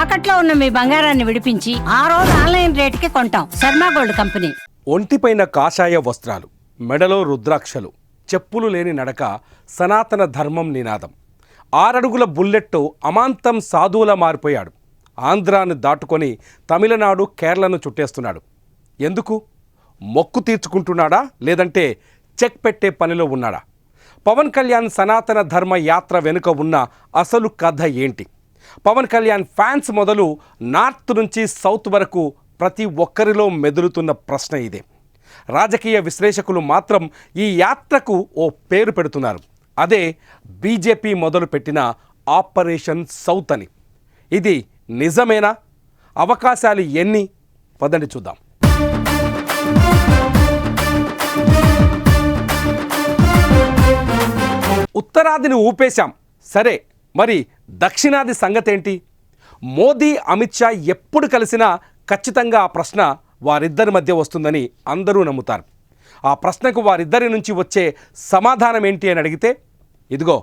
తాకట్లో ఉన్న మీ బంగారాన్ని విడిపించి ఆ రోజు ఆన్లైన్ రేటుకి కొంటాం. Sharma gold company. ఒంటిపైన కాషాయ వస్త్రాలు, మెడలో రుద్రాక్షలు, చెప్పులు లేని నడక, సనాతన ధర్మం నినాదం. 6 అడుగుల బుల్లెట్ అమాంతం సాధువులా మారిపోయాడు. ఆంధ్రాను దాటుకొని తమిళనాడు, కేరళను చుట్టేస్తున్నాడు. ఎందుకు? మొక్కు తీర్చుకుంటున్నాడా, లేదంటే చెక్ పెట్టే పనిలో ఉన్నాడా? పవన్ కళ్యాణ్ సనాతన ధర్మ యాత్ర వెనుక ఉన్న అసలు కథ ఏంటి? పవన్ కళ్యాణ్ ఫ్యాన్స్ మొదలు నార్త్ నుంచి సౌత్ వరకు ప్రతి ఒక్కరిలో మెదులుతున్న ప్రశ్న ఇదే. రాజకీయ విశ్లేషకులు మాత్రం ఈ యాత్రకు ఓ పేరు పెడుతున్నారు. అదే బీజేపీ మొదలుపెట్టిన ఆపరేషన్ సౌత్ అని. ఇది నిజమేనా? అవకాశాలు ఎన్ని? పదండి చూద్దాం. ఉత్తరాదిని ఊపేశాం, సరే, మరి దక్షిణాది సంగతేంటి? మోదీ, అమిత్ షా ఎప్పుడు కలిసినా ఖచ్చితంగా ఆ ప్రశ్న వారిద్దరి మధ్య వస్తుందని అందరూ నమ్ముతారు. ఆ ప్రశ్నకు వారిద్దరి నుంచి వచ్చే సమాధానం ఏంటి అని అడిగితే, ఇదిగో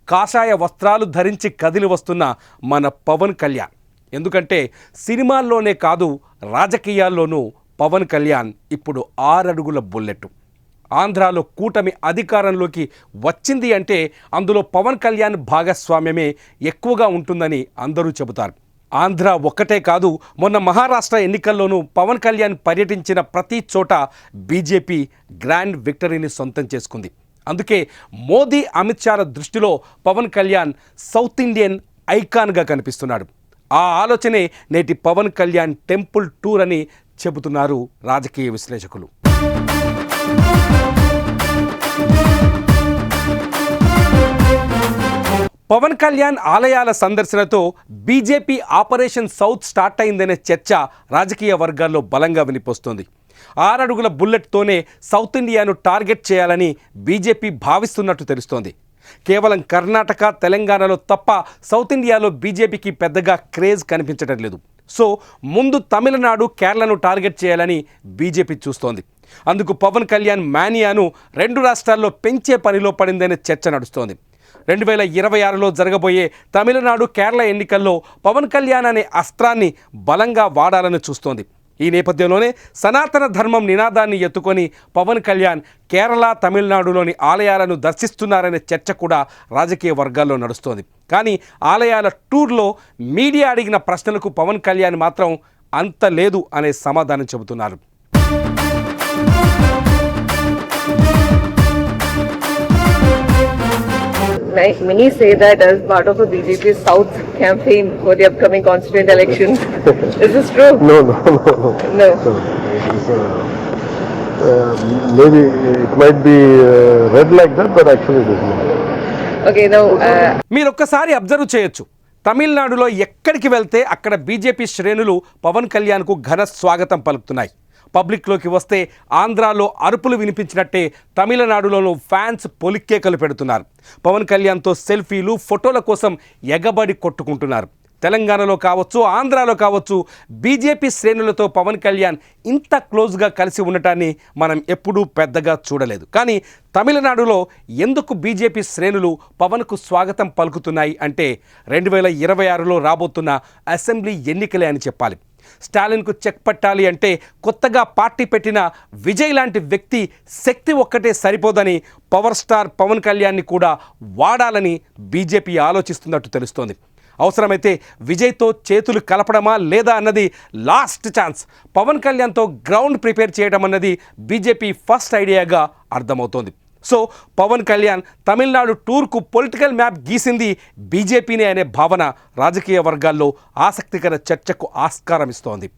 కాషాయ వస్త్రాలు ధరించి కదిలి వస్తున్న మన పవన్ కళ్యాణ్. ఎందుకంటే సినిమాల్లోనే కాదు, రాజకీయాల్లోనూ పవన్ కళ్యాణ్ ఇప్పుడు 6 అడుగుల బుల్లెట్. ఆంధ్రాలో కూటమి అధికారంలోకి వచ్చింది అంటే అందులో పవన్ కళ్యాణ్ భాగస్వామ్యమే ఎక్కువగా ఉంటుందని అందరూ చెబుతారు. ఆంధ్ర ఒక్కటే కాదు, మొన్న మహారాష్ట్ర ఎన్నికల్లోనూ పవన్ కళ్యాణ్ పర్యటించిన ప్రతి చోట బీజేపీ గ్రాండ్ విక్టరీని సొంతం చేసుకుంది. అందుకే మోదీ, అమిత్ షాల దృష్టిలో పవన్ కళ్యాణ్ సౌత్ ఇండియన్ ఐకాన్గా కనిపిస్తున్నాడు. ఆ ఆలోచనే నేటి పవన్ కళ్యాణ్ టెంపుల్ టూర్ అని చెబుతున్నారు రాజకీయ విశ్లేషకులు. పవన్ కళ్యాణ్ ఆలయాల సందర్శనతో బీజేపీ ఆపరేషన్ సౌత్ స్టార్ట్ అయిందనే చర్చ రాజకీయ వర్గాల్లో బలంగా వినిపిస్తోంది. 6 అడుగుల బుల్లెట్తోనే సౌత్ ఇండియాను టార్గెట్ చేయాలని బీజేపీ భావిస్తున్నట్టు తెలుస్తోంది. కేవలం కర్ణాటక, తెలంగాణలో తప్ప సౌత్ ఇండియాలో బీజేపీకి పెద్దగా క్రేజ్ కనిపించడం లేదు. సో ముందు తమిళనాడు, కేరళను టార్గెట్ చేయాలని బీజేపీ చూస్తోంది. అందుకు పవన్ కళ్యాణ్ మానియాను 2 రాష్ట్రాల్లో పెంచే పనిలో పడిందనే చర్చ నడుస్తోంది. 2026లో జరగబోయే తమిళనాడు, కేరళ ఎన్నికల్లో పవన్ కళ్యాణ్ అనే అస్త్రాన్ని బలంగా వాడాలని చూస్తోంది. ఈ నేపథ్యంలోనే సనాతన ధర్మం నినాదాన్ని ఎత్తుకొని పవన్ కళ్యాణ్ కేరళ, తమిళనాడులోని ఆలయాలను దర్శిస్తున్నారనే చర్చ కూడా రాజకీయ వర్గాల్లో నడుస్తోంది. కానీ ఆలయాల టూర్లో మీడియా అడిగిన ప్రశ్నలకు పవన్ కళ్యాణ్ మాత్రం అంత లేదు అనే సమాధానం చెబుతున్నారు. Many say that as part of a BJP South campaign for the upcoming constituent elections. Is this true? No. No. Maybe it might be read like that, but actually it is not. Okay, now. మీరు ఒక్కసారి observe చేయొచ్చు. తమిళనాడులో ఎక్కడికి వెళ్తే అక్కడ BJP శ్రేణులు పవన్ కళ్యాణ్కు ఘన స్వాగతం పలుకుతున్నాయి. పబ్లిక్లోకి వస్తే ఆంధ్రాలో అరుపులు వినిపించినట్టే తమిళనాడులోనూ ఫ్యాన్స్ పొలిక్కేకలు పెడుతున్నారు. పవన్ కళ్యాణ్తో సెల్ఫీలు, ఫోటోల కోసం ఎగబడి కొట్టుకుంటున్నారు. తెలంగాణలో కావచ్చు, ఆంధ్రాలో కావచ్చు, బీజేపీ శ్రేణులతో పవన్ కళ్యాణ్ ఇంత క్లోజ్గా కలిసి ఉండటాన్ని మనం ఎప్పుడూ పెద్దగా చూడలేదు. కానీ తమిళనాడులో ఎందుకు బీజేపీ శ్రేణులు పవన్కు స్వాగతం పలుకుతున్నాయి అంటే 2026లో రాబోతున్న అసెంబ్లీ ఎన్నికలే అని చెప్పాలి. స్టాలిన్కు చెక్ పట్టాలి అంటే కొత్తగా పార్టీ పెట్టిన విజయ్ లాంటి వ్యక్తి శక్తి ఒక్కటే సరిపోదని పవర్ స్టార్ పవన్ కళ్యాణ్ని కూడా వాడాలని బీజేపీ ఆలోచిస్తున్నట్టు తెలుస్తోంది. అవసరమైతే విజయ్తో చేతులు కలపడమా లేదా అన్నది లాస్ట్ ఛాన్స్. పవన్ కళ్యాణ్తో గ్రౌండ్ ప్రిపేర్ చేయడం అన్నది బీజేపీ ఫస్ట్ ఐడియాగా అర్థమవుతోంది. సో పవన్ కళ్యాణ్ తమిళనాడు టూర్కు పొలిటికల్ మ్యాప్ గీసింది బీజేపీనే అనే భావన రాజకీయ వర్గాల్లో ఆసక్తికర చర్చకు ఆస్కారం ఇస్తోంది.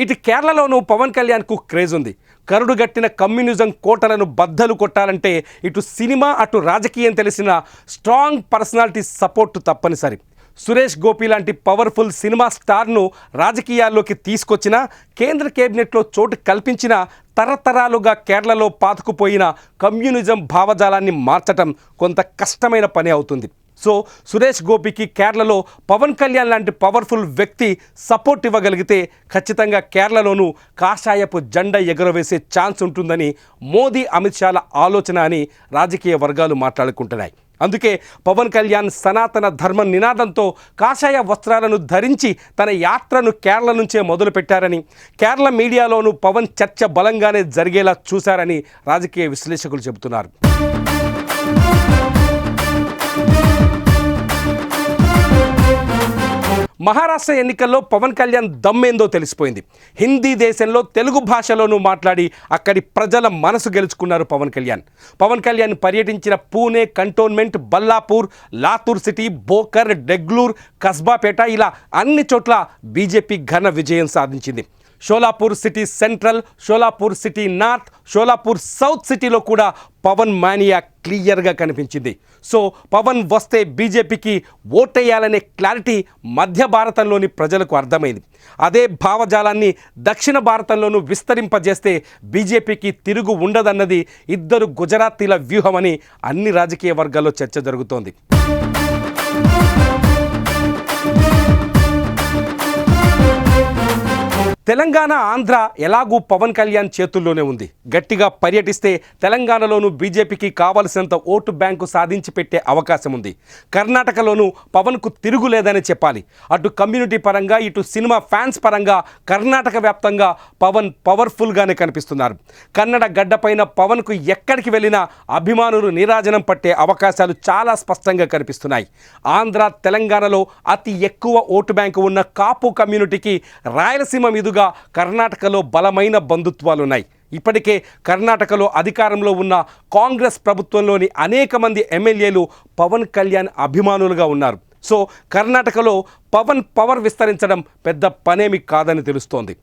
ఇటు కేరళలోనూ పవన్ కళ్యాణ్కు క్రేజ్ ఉంది. కరుడుగట్టిన కమ్యూనిజం కోటలను బద్దలు కొట్టాలంటే ఇటు సినిమా, అటు రాజకీయం తెలిసిన స్ట్రాంగ్ పర్సనాలిటీ సపోర్ట్ తప్పనిసరి. సురేష్ గోపి లాంటి పవర్ఫుల్ సినిమా స్టార్ను రాజకీయాల్లోకి తీసుకొచ్చిన కేంద్ర కేబినెట్లో చోటు కల్పించిన తరతరాలుగా కేరళలో పాతుకుపోయిన కమ్యూనిజం భావజాలాన్ని మార్చటం కొంత కష్టమైన పని అవుతుంది. సో సురేష్ గోపికి కేరళలో పవన్ కళ్యాణ్ లాంటి పవర్ఫుల్ వ్యక్తి సపోర్ట్ ఇవ్వగలిగితే ఖచ్చితంగా కేరళలోనూ కాషాయపు జెండా ఎగురవేసే ఛాన్స్ ఉంటుందని మోదీ అమిత్ షాల ఆలోచన అని రాజకీయ వర్గాలు మాట్లాడుకుంటున్నాయి. అందుకే పవన్ కళ్యాణ్ సనాతన ధర్మ నినాదంతో కాషాయ వస్త్రాలను ధరించి తన యాత్రను కేరళ నుంచే మొదలుపెట్టారని, కేరళ మీడియాలోనూ పవన్ చర్చ బలంగానే జరిగేలా చూశారని రాజకీయ విశ్లేషకులు చెబుతున్నారు. మహారాష్ట్ర ఎన్నికల్లో పవన్ కళ్యాణ్ దమ్మేందో తెలిసిపోయింది. హిందీ దేశంలో తెలుగు భాషలోనూ మాట్లాడి అక్కడి ప్రజల మనసు గెలుచుకున్నారు పవన్ కళ్యాణ్. పవన్ కళ్యాణ్ పర్యటించిన పూణే కంటోన్మెంట్, బల్లాపూర్, లాతూర్ సిటీ, బోకర్, డెగ్లూర్, కస్బాపేట ఇలా అన్ని చోట్ల బీజేపీ ఘన విజయం సాధించింది. Sholapur city central, Sholapur city north, Sholapur south సిటీలో కూడా పవన్ మానియా క్లియర్గా కనిపించింది. సో పవన్ వస్తే బీజేపీకి ఓటేయాలనే క్లారిటీ మధ్య భారతంలోని ప్రజలకు అర్థమైంది. అదే భావజాలాన్ని దక్షిణ భారతంలోనూ విస్తరింపజేస్తే బీజేపీకి తిరుగు ఉండదన్నది ఇద్దరు గుజరాతీల వ్యూహమని అన్ని రాజకీయ వర్గాల్లో చర్చ జరుగుతోంది. తెలంగాణ, ఆంధ్ర ఎలాగూ పవన్ కళ్యాణ్ చేతుల్లోనే ఉంది. గట్టిగా పర్యటిస్తే తెలంగాణలోనూ బీజేపీకి కావలసినంత ఓటు బ్యాంకు సాధించి పెట్టే అవకాశం ఉంది. కర్ణాటకలోనూ పవన్కు తిరుగులేదని చెప్పాలి. అటు కమ్యూనిటీ పరంగా, ఇటు సినిమా ఫ్యాన్స్ పరంగా కర్ణాటక వ్యాప్తంగా పవన్ పవర్ఫుల్గానే కనిపిస్తున్నారు. కన్నడ గడ్డపైన పవన్కు ఎక్కడికి వెళ్ళినా అభిమానులు నీరాజనం పట్టే అవకాశాలు చాలా స్పష్టంగా కనిపిస్తున్నాయి. ఆంధ్ర, తెలంగాణలో అతి ఎక్కువ ఓటు బ్యాంకు ఉన్న కాపు కమ్యూనిటీకి రాయలసీమ మీదుగా కర్ణాటకలో బలమైన బంధుత్వాలున్నాయి. ఇప్పటికే కర్ణాటకలో అధికారంలో ఉన్న కాంగ్రెస్ ప్రభుత్వంలోని అనేక మంది ఎమ్మెల్యేలు పవన్ కళ్యాణ్ అభిమానులుగా ఉన్నారు. సో కర్ణాటకలో పవన్ పవర్ విస్తరించడం పెద్ద పనేమి కాదని తెలుస్తోంది.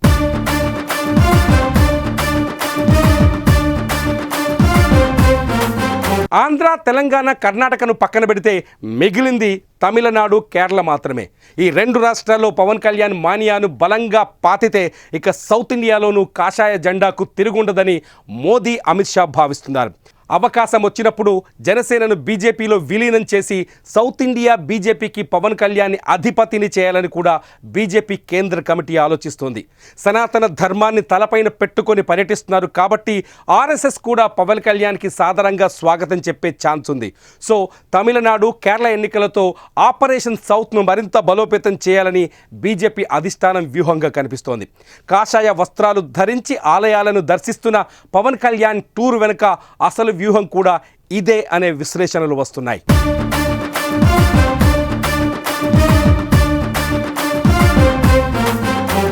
ఆంధ్ర, తెలంగాణ, కర్ణాటకను పక్కన పెడితే మిగిలింది తమిళనాడు, కేరళ మాత్రమే. ఈ రెండు రాష్ట్రాల్లో పవన్ కళ్యాణ్ మానియాను బలంగా పాతితే ఇక సౌత్ ఇండియాలోనూ కాషాయ జెండాకు తిరుగుండదని మోదీ, అమిత్ షా భావిస్తున్నారు. అవకాశం వచ్చినప్పుడు జనసేనను బీజేపీలో విలీనం చేసి సౌత్ ఇండియా బీజేపీకి పవన్ కళ్యాణ్ అధిపతిని చేయాలని కూడా బీజేపీ కేంద్ర కమిటీ ఆలోచిస్తోంది. సనాతన ధర్మాన్ని తలపైన పెట్టుకొని పర్యటిస్తున్నారు కాబట్టి ఆర్ఎస్ఎస్ కూడా పవన్ కళ్యాణ్కి సాదరంగా స్వాగతం చెప్పే ఛాన్స్ ఉంది. సో తమిళనాడు, కేరళ ఎన్నికలతో ఆపరేషన్ సౌత్ను మరింత బలోపేతం చేయాలని బీజేపీ అధిష్టానం వ్యూహంగా కనిపిస్తోంది. కాషాయ వస్త్రాలు ధరించి ఆలయాలను దర్శిస్తున్న పవన్ కళ్యాణ్ టూర్ వెనుక అసలు వ్యూహం కూడా ఇదే అనే విశ్లేషణలు వస్తున్నాయి.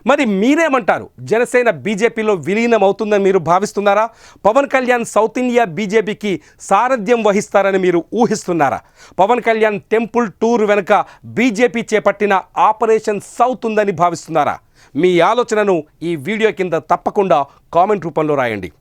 మరి మీరేమంటారు? జనసేన బీజేపీలో విలీనం అవుతుందని మీరు భావిస్తున్నారా? పవన్ కళ్యాణ్ సౌత్ ఇండియా బీజేపీకి సారథ్యం వహిస్తారని మీరు ఊహిస్తున్నారా? పవన్ కళ్యాణ్ టెంపుల్ టూర్ వెనుక బీజేపీ చేపట్టిన ఆపరేషన్ సౌత్ ఉందని భావిస్తున్నారా? మీ ఆలోచనను ఈ వీడియో కింద తప్పకుండా కామెంట్ రూపంలో రాయండి.